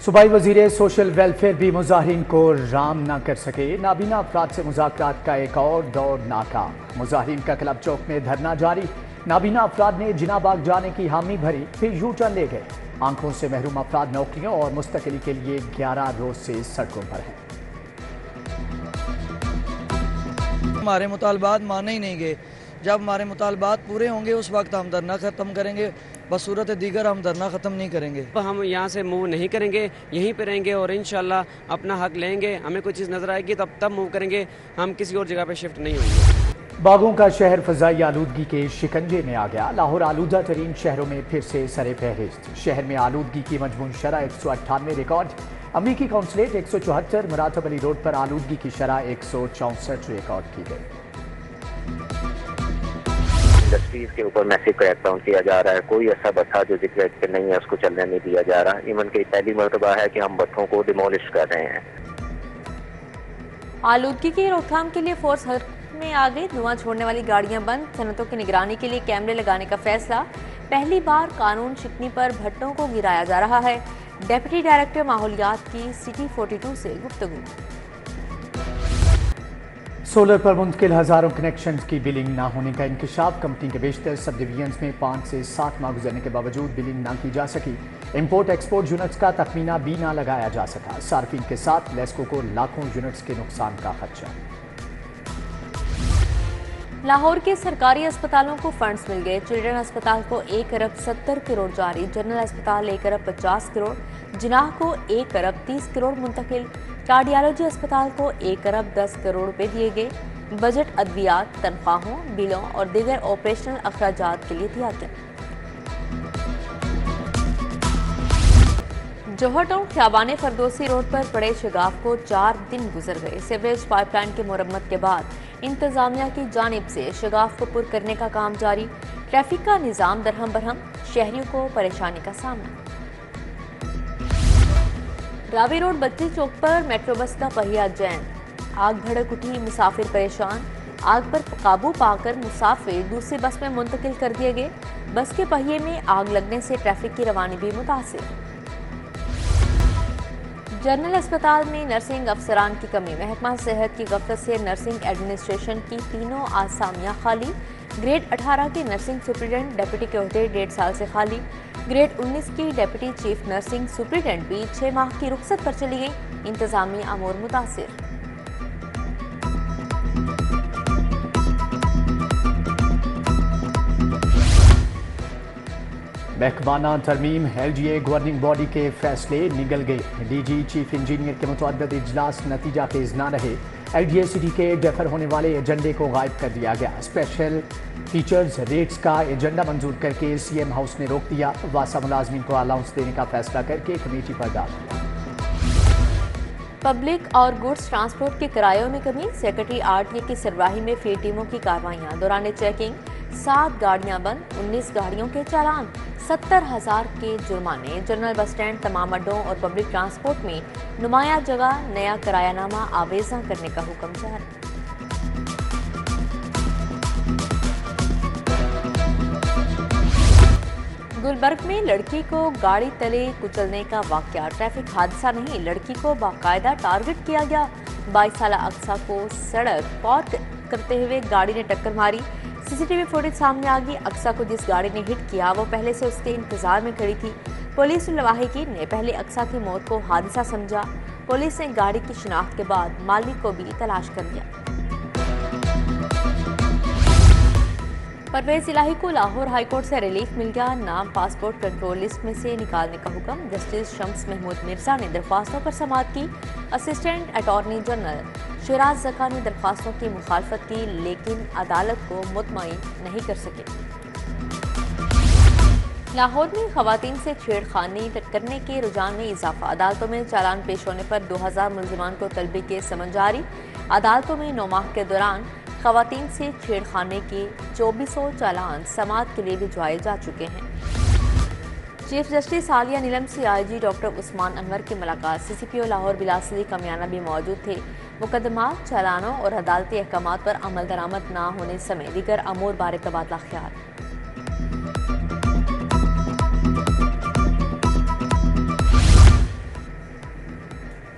صوبائی وزیر social welfare بھی مظاہرین کو رام نہ کر سکے۔ نابینا افراد سے مذاکرات کا ایک اور دور ناکام۔ مظاہرین کا کلب چوک میں دھرنا جاری۔ نابینا افراد نے جناح باغ جانے کی حامی بھری، پھر یو ٹرن لے گئے۔ آنکھوں سے محروم افراد نوکریوں اور مستقلی کے لیے 11 روز سے سڑکوں پر ہیں۔ ہمارے مطالبات مانے ہی نہیں گئے۔ جب ہمارے مطالبات پورے ہوں گے اس وقت ہم دھرنا ختم کریں گے، بصورت دیگر ہم دھرنا ختم نہیں کریں گے۔ ہم یہاں سے موو نہیں کریں گے، یہیں پہ رہیں گے اور انشاءاللہ اپنا حق لیں گے۔ ہمیں کوئی چیز نظر آئے گی تب موو کریں گے، ہم کسی اور جگہ پہ شفٹ نہیں ہوں گے۔ باغوں کا شہر فضائی آلودگی کے شکنجے میں آ گیا۔ لاہور آلودہ ترین شہروں میں پھر سے سر فہرست۔ شہر میں آلودگی کی مجموعی شرح 198 ریکارڈ۔ امریکی کونسلیٹ 174، مراتب علی روڈ پر آلودگی کی شرح 164 ریکارڈ کی گئی۔ انڈسٹریز کے اوپر میسو کریک ڈاؤن کیا جا رہا ہے۔ کوئی ایسا بٹھا جو ذکر پہ نہیں ہے اس کو چلنے نہیں دیا جا رہا۔ ایون کہ پہلی مرتبہ ہے کہ ہم بٹھوں کو ڈیمولش کر رہے ہیں۔ آلودگی کی روک تھام کے لیے فورس حرکت میں آ گئی۔ دھواں چھوڑنے والی گاڑیاں بند۔ صنعتوں کی نگرانی کے لیے کیمرے لگانے کا فیصلہ۔ پہلی بار قانون شکنی پر بھٹوں کو گرایا جا رہا ہے۔ ڈیپٹی ڈائریکٹر ماحولیات کی سٹی 42 سے گفتگو۔ سولر پر منتقل ہزاروں کنیکشنز کی بلنگ نہ ہونے کا انکشاف۔ کمپنی کے بیشتر سب ڈویژنز میں 5 سے 7 ماہ گزرنے کے باوجود بلنگ نہ کی جا سکی۔ امپورٹ ایکسپورٹ یونٹس کا تخمینہ بھی نہ لگایا جا سکا۔ صارفین کے ساتھ لیسکو کو لاکھوں یونٹس کے نقصان کا خدشہ۔ لاہور کے سرکاری اسپتالوں کو فنڈز مل گئے۔ چلڈرن اسپتال کو 1 ارب 70 کروڑ جاری۔ جنرل اسپتال 1 ارب 50 کروڑ۔ جناح کو 1 ارب 30 کروڑ منتقل۔ کارڈیالوجی اسپتال کو 1 ارب 10 کروڑ روپے دیے گئے۔ بجٹ ادویات، تنخواہوں، بلوں اور دیگر آپریشنل اخراجات کے لیے دیا گیا۔ جوہر ٹاؤن خیابان فردوسی روڈ پر پڑے شگاف کو 4 دن گزر گئے۔ سیوریج پائپ لائن کی مرمت کے بعد انتظامیہ کی جانب سے شگاف کو پر کرنے کا کام جاری۔ ٹریفک کا نظام درہم برہم، شہریوں کو پریشانی کا سامنا۔ راوی روڈ بچی چوک پر میٹرو بس کا پہیہ جیم۔ آگ بھڑک اٹھی، مسافر پریشان۔ آگ پر قابو پا کر مسافر دوسری بس میں منتقل کر دیے گئے۔ بس کے پہیے میں آگ لگنے سے ٹریفک کی روانی بھی متاثر۔ جنرل اسپتال میں نرسنگ افسران کی کمی۔ محکمہ صحت کی غفلت سے نرسنگ ایڈمنسٹریشن کی تینوں آسامیاں خالی۔ گریڈ 18 کی نرسنگ سپرنٹنڈنٹ ڈپٹی کے عہدے 1.5 سال سے خالی۔ گریڈ 19 کی ڈپٹی چیف نرسنگ سپرنٹنڈنٹ بھی 6 ماہ کی رخصت پر چلی گئی۔ انتظامی امور متاثر۔ محکمانہ ترمیم L D A governing body کے فیصلے نگل گئے۔ ڈی جی چیف انجینئر کے متعدد اجلاس نتیجہ خیز نہ رہے۔ ایل ڈی اے سٹی کے ڈیفر ہونے والے ایجنڈے کو غائب کر دیا گیا۔ اسپیشل ٹیچرز ریٹس کا ایجنڈا منظور کر کے سی ایم ہاؤس نے روک دیا۔ واسا ملازمین کو الاؤنس دینے کا فیصلہ کر کے کمیٹی پر ڈال دیا۔ پبلک اور گڈز ٹرانسپورٹ کے کرایوں میں کمی۔ سیکرٹری آر ٹی اے کی سربراہی میں فیلڈ ٹیموں کی کارروائیاں۔ دوران چیکنگ 7 گاڑیاں بند، 19 گاڑیوں کے چالان، 70,000 کے جرمانے۔ جنرل بس اسٹینڈ، تمام اڈوں اور پبلک ٹرانسپورٹ میں نمایاں جگہ نیا کرایہ نامہ آویزاں کرنے کا حکم جاری۔ گلبرگ میں لڑکی کو گاڑی تلے کچلنے کا واقعہ۔ ٹریفک حادثہ نہیں، لڑکی کو باقاعدہ ٹارگٹ کیا گیا۔ 22 سالہ اقصیٰ کو سڑک پار کرتے ہوئے گاڑی نے ٹکر ماری۔ سی سی ٹی وی فوٹیج سامنے آ گئی۔ اقصیٰ کو جس گاڑی نے ہٹ کیا وہ پہلے سے اس کے انتظار میں کھڑی تھی۔ پولیس لواحقین نے پہلے اقصیٰ کی موت کو حادثہ سمجھا۔ پولیس نے گاڑی کی شناخت کے بعد مالک کو بھی تلاش کر لیا۔ پرویز الہی کو لاہور ہائی کورٹ سے ریلیف مل گیا۔ نام پاسپورٹ کنٹرول لسٹ میں سے نکالنے کا حکم۔ جسٹس شمس محمود مرزا نے درخواستوں پر سماعت کی۔ اسسٹنٹ اٹارنی جنرل شیراز زکا نے درخواستوں کی مخالفت کی لیکن عدالت کو مطمئن نہیں کر سکے۔ لاہور میں خواتین سے چھیڑ خانی کرنے کے رجحان میں اضافہ۔ عدالتوں میں چالان پیش ہونے پر 2000 ملزمان کو طلبی کے سمن جاری۔ عدالتوں میں 9 ماہ کے دوران خواتین سے چھیڑ خانے کے 2400 چالان سماعت کے لیے بھجوائے جا چکے ہیں۔ چیف جسٹس عالیہ نیلم سے آئی جی ڈاکٹر عثمان انور کی ملاقات۔ سی سی پی او لاہور بلاسلی کمیانہ بھی موجود تھے۔ مقدمات، چالانوں اور عدالتی احکامات پر عمل درآمد نہ ہونے سمیت دیگر امور بارے تبادلہ خیال۔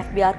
FBR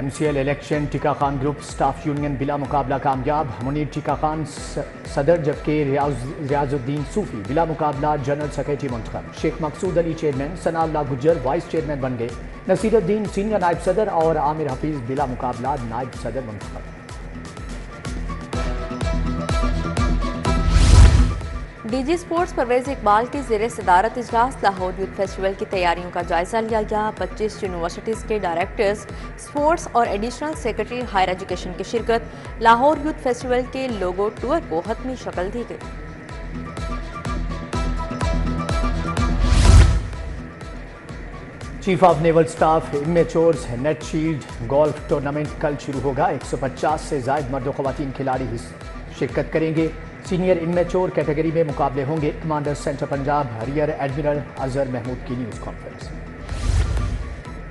MCL الیکشن ٹیکا خان گروپ سٹاف یونین بلا مقابلہ کامیاب، منیر ٹیکا خان صدر جبکہ ریاض الدین صوفی بلا مقابلہ جنرل سیکرٹری منتخب، شیخ مقصود علی چیئرمین، ثناء اللہ گجر وائس چیئرمین بن گئے، نصیر الدین سینئر نائب صدر اور عامر حفیظ بلا مقابلہ نائب صدر منتخب۔ D G sports Pervez Iqbal کی زیر صدارت اجلاس لاہور یوتھ فیسٹیول کی تیاریوں کا جائزہ لیا گیا۔ 25 یونیورسٹیز کے ڈائریکٹرز، اسپورٹس اور ایڈیشنل سیکرٹری ہائر ایجوکیشن کی شرکت۔ لاہور یوتھ فیسٹیول کے لوگو ٹور کو حتمی شکل دی گئی۔ Chief of naval staff amateurs net shield golf tournament کل شروع ہوگا۔ 150 سے زائد مرد و خواتین کھلاڑی شرکت کریں گے۔ سینئر انمیچور کیٹیگری میں مقابلے ہوں گے۔ Commander centre Punjab rear admiral Azhar Mahmood کی نیوز کانفرنس۔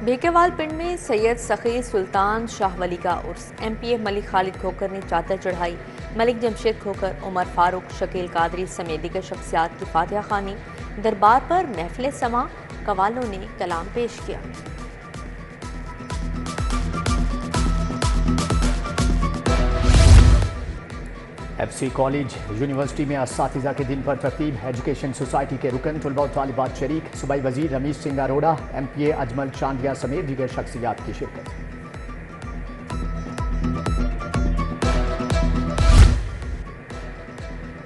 بیکیوال پنڈ میں سید سخی سلطان شاہ ولی کا عرس، MPA ملک خالد کھوکر نے چادر چڑھائی۔ ملک جمشید کھوکر، عمر فاروق، شکیل قادری سمیت دیگر شخصیات کی فاتحہ خوانی۔ دربار پر محفل سماع، قوالوں نے کلام پیش کیا۔ FC کالج یونیورسٹی میں اساتذہ کے دن پر ترتیب، ایجوکیشن سوسائٹی کے رکن، طلباء و طالبات شریک، صوبائی وزیر رمیش سنگھ اروڑہ، MPA اجمل چاندیا سمیت دیگر شخصیات کی شرکت۔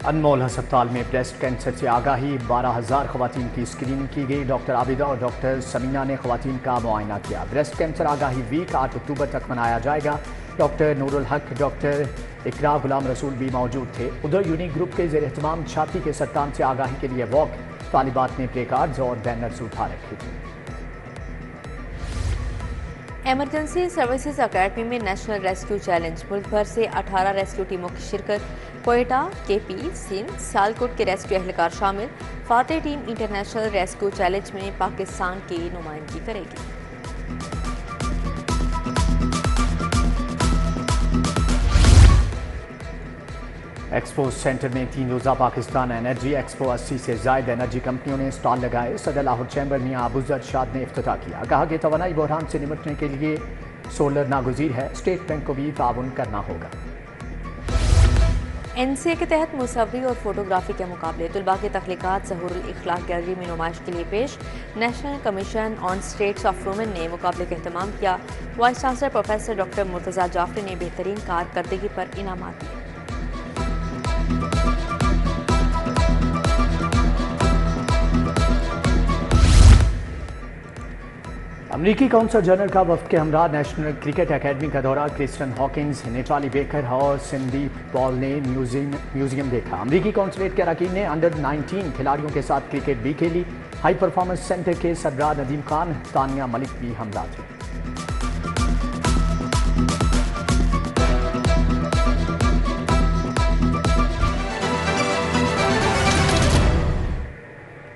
انمول ہسپتال میں بریسٹ کینسر سے آگاہی، 12,000 خواتین کی اسکریننگ کی گئی۔ ڈاکٹر عابدہ اور ڈاکٹر سمینہ نے خواتین کا معائنہ کیا۔ بریسٹ کینسر آگاہی ویک 8 اکتوبر تک منایا جائے گا۔ ڈاکٹر نور الحق، ڈاکٹر اقرا غلام رسول بھی موجود تھے۔ ادھر یونیک گروپ کے زیر اہتمام چھاتی کے سرطان سے آگاہی کے لیے واک، طالبات نے پلے کارڈز اور بینرز اٹھا رکھے تھے۔ ایمرجنسی سروسز اکیڈمی میں نیشنل ریسکیو چیلنج، ملک بھر سے 18 ریسکیو ٹیموں کی شرکت۔ کوئٹہ، KP، سندھ، سیالکوٹ کے ریسکیو اہلکار شامل۔ فاتح ٹیم انٹرنیشنل ریسکیو چیلنج میں پاکستان کی نمائندگی کرے گی۔ ایکسپو سینٹر میں 3 روزہ پاکستان انرجی ایکسپو، 80 سے زائد انرجی کمپنیوں نے اسٹال لگائے۔ صدر لاہور چیمبر میاں ابوذر شاد نے افتتاح کیا۔ کہا کہ توانائی بحران سے نمٹنے کے لیے سولر ناگزیر ہے، اسٹیٹ بینک کو بھی تعاون کرنا ہوگا۔ NCA کے تحت مصوری اور فوٹوگرافی کے مقابلے، طلباء کی تخلیقات ظہور الاخلاق گیلری میں نمائش کے لیے پیش۔ National commission on status of women نے مقابلے کا اہتمام کیا۔ Vice chancellor professor doctor Murtaza Jafri نے بہترین کارکردگی پر انعامات دیے۔ امریکی کونسل جنرل کا وفد کے ہمراہ نیشنل کرکٹ اکیڈمی کا دورہ۔ کرسٹن ہاکنز، نیٹالی بیکر اور سندیپ پال نے میوزیم دیکھا۔ امریکی کونسلیٹ کے اراکین نے انڈر 19 کھلاڑیوں کے ساتھ کرکٹ بھی کھیلی۔ ہائی پرفارمنس سینٹر کے سربراہ ندیم خان، تانیہ ملک بھی ہمراہ تھے۔